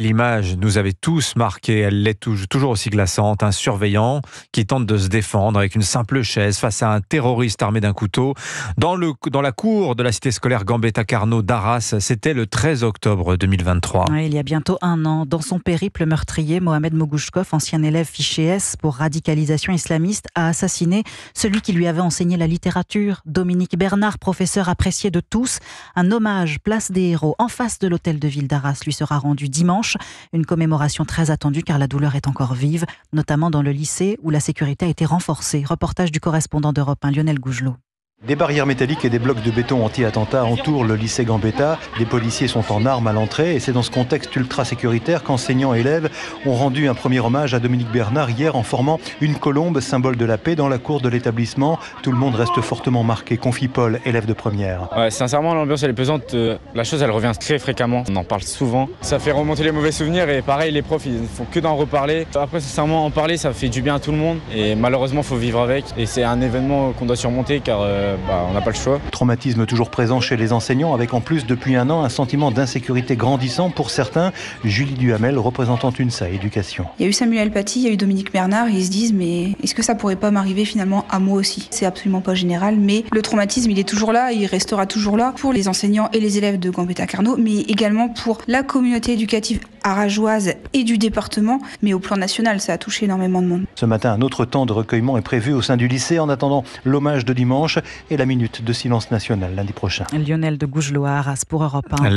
L'image nous avait tous marqués, elle l'est toujours aussi glaçante. Un surveillant qui tente de se défendre avec une simple chaise face à un terroriste armé d'un couteau. Dans la cour de la cité scolaire Gambetta Carnot d'Arras, c'était le 13 octobre 2023. Ouais, il y a bientôt un an, dans son périple meurtrier, Mohamed Mogouchkov, ancien élève fiché S pour radicalisation islamiste, a assassiné celui qui lui avait enseigné la littérature, Dominique Bernard, professeur apprécié de tous. Un hommage, place des Héros, en face de l'hôtel de ville d'Arras, lui sera rendu dimanche. Une commémoration très attendue car la douleur est encore vive, notamment dans le lycée où la sécurité a été renforcée. Reportage du correspondant d'Europe 1, Lionel Gougelot. Des barrières métalliques et des blocs de béton anti-attentat entourent le lycée Gambetta. Des policiers sont en armes à l'entrée et c'est dans ce contexte ultra-sécuritaire qu'enseignants et élèves ont rendu un premier hommage à Dominique Bernard hier en formant une colombe, symbole de la paix, dans la cour de l'établissement. Tout le monde reste fortement marqué, confie Paul, élève de première. Ouais, sincèrement, l'ambiance elle est pesante. La chose elle revient très fréquemment. On en parle souvent. Ça fait remonter les mauvais souvenirs et pareil, les profs ils ne font que d'en reparler. Après, sincèrement, en parler ça fait du bien à tout le monde et malheureusement, il faut vivre avec. Et c'est un événement qu'on doit surmonter car on n'a pas le choix. Traumatisme toujours présent chez les enseignants avec en plus depuis un an un sentiment d'insécurité grandissant pour certains. Julie Duhamel, représentante UNSA Éducation. Il y a eu Samuel Paty, il y a eu Dominique Bernard, ils se disent mais est-ce que ça pourrait pas m'arriver finalement à moi aussi? C'est absolument pas général, mais le traumatisme il est toujours là, il restera toujours là pour les enseignants et les élèves de Gambetta Carnot, mais également pour la communauté éducative arageoise et du département, mais au plan national ça a touché énormément de monde. Ce matin, un autre temps de recueillement est prévu au sein du lycée en attendant l'hommage de dimanche et la minute de silence national lundi prochain. Lionel de Gougelot à Arras pour Europe 1.